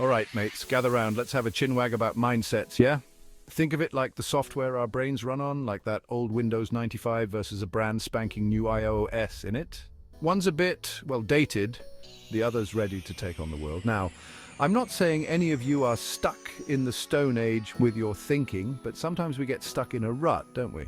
All right, mates, gather round. Let's have a chinwag about mindsets, yeah? Think of it like the software our brains run on, like that old Windows 95 versus a brand spanking new iOS in it. One's a bit, well, dated, the other's ready to take on the world. Now, I'm not saying any of you are stuck in the Stone Age with your thinking, but sometimes we get stuck in a rut, don't we?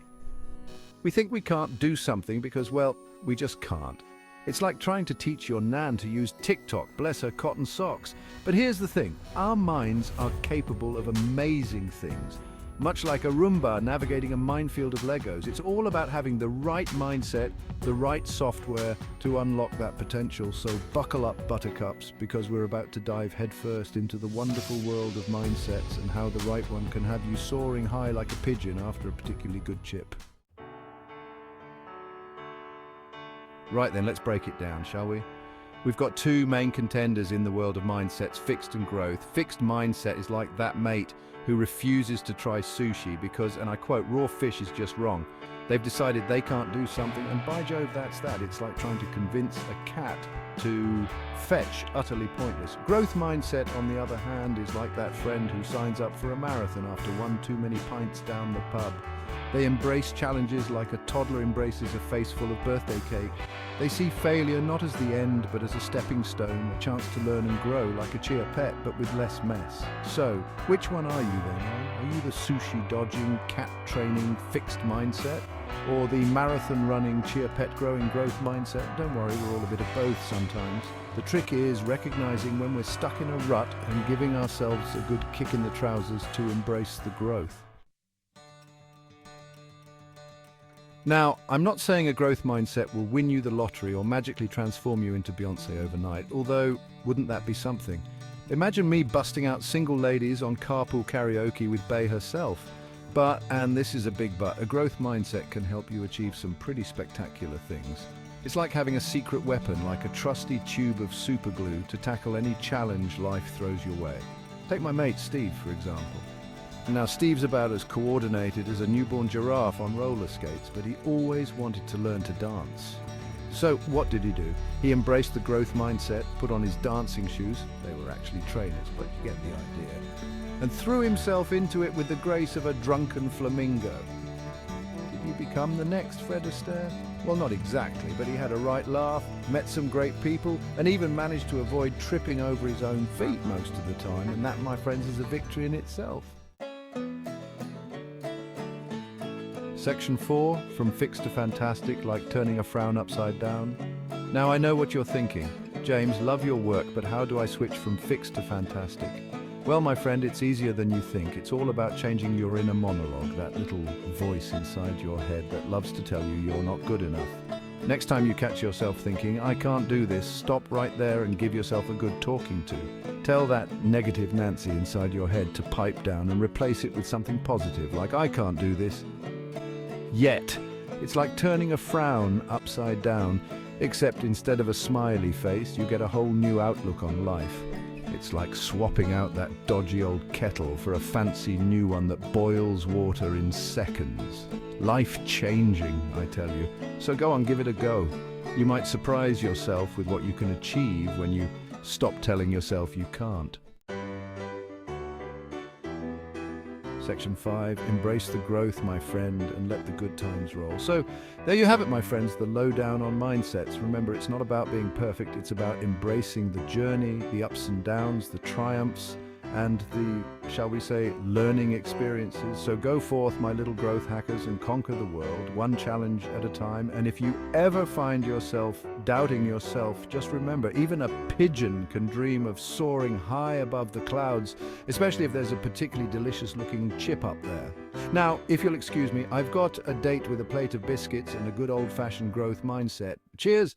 We think we can't do something because, well, we just can't. It's like trying to teach your nan to use TikTok, bless her cotton socks. But here's the thing, our minds are capable of amazing things. Much like a Roomba navigating a minefield of Legos, it's all about having the right mindset, the right software to unlock that potential. So buckle up, buttercups, because we're about to dive headfirst into the wonderful world of mindsets and how the right one can have you soaring high like a pigeon after a particularly good chip. Right then, let's break it down, shall we? We've got two main contenders in the world of mindsets, fixed and growth. Fixed mindset is like that mate who refuses to try sushi because, and I quote, raw fish is just wrong. They've decided they can't do something, and by Jove, that's that. It's like trying to convince a cat to fetch, utterly pointless. Growth mindset, on the other hand, is like that friend who signs up for a marathon after one too many pints down the pub. They embrace challenges like a toddler embraces a face full of birthday cake. They see failure not as the end, but as a stepping stone, a chance to learn and grow, like a chia pet, but with less mess. So, which one are you then? Are you the sushi-dodging, cat-training, fixed mindset? Or the marathon-running, chia pet-growing growth mindset? Don't worry, we're all a bit of both sometimes. The trick is recognizing when we're stuck in a rut and giving ourselves a good kick in the trousers to embrace the growth. Now, I'm not saying a growth mindset will win you the lottery or magically transform you into Beyoncé overnight, although wouldn't that be something? Imagine me busting out single ladies on carpool karaoke with Bey herself. But, and this is a big but, a growth mindset can help you achieve some pretty spectacular things. It's like having a secret weapon, like a trusty tube of super glue to tackle any challenge life throws your way. Take my mate Steve, for example. Now, Steve's about as coordinated as a newborn giraffe on roller skates, but he always wanted to learn to dance. So what did he do? He embraced the growth mindset, put on his dancing shoes, they were actually trainers, but you get the idea, and threw himself into it with the grace of a drunken flamingo. Did he become the next Fred Astaire? Well, not exactly, but he had a right laugh, met some great people, and even managed to avoid tripping over his own feet most of the time, and that, my friends, is a victory in itself. Section 4, from fixed to fantastic, like turning a frown upside down. Now I know what you're thinking. James, love your work, but how do I switch from fixed to fantastic? Well, my friend, it's easier than you think. It's all about changing your inner monologue, that little voice inside your head that loves to tell you you're not good enough. Next time you catch yourself thinking, I can't do this, stop right there and give yourself a good talking to. Tell that negative Nancy inside your head to pipe down and replace it with something positive, like I can't do this. Yet, it's like turning a frown upside down, except instead of a smiley face, you get a whole new outlook on life. It's like swapping out that dodgy old kettle for a fancy new one that boils water in seconds. Life-changing, I tell you. So go on, give it a go. You might surprise yourself with what you can achieve when you stop telling yourself you can't. Section 5, embrace the growth, my friend, and let the good times roll. So, there you have it, my friends, the lowdown on mindsets. Remember, it's not about being perfect, it's about embracing the journey, the ups and downs, the triumphs, and the, shall we say, learning experiences. So go forth, my little growth hackers, and conquer the world, one challenge at a time. And if you ever find yourself doubting yourself, just remember, even a pigeon can dream of soaring high above the clouds, especially if there's a particularly delicious-looking chip up there. Now, if you'll excuse me, I've got a date with a plate of biscuits and a good old-fashioned growth mindset. Cheers!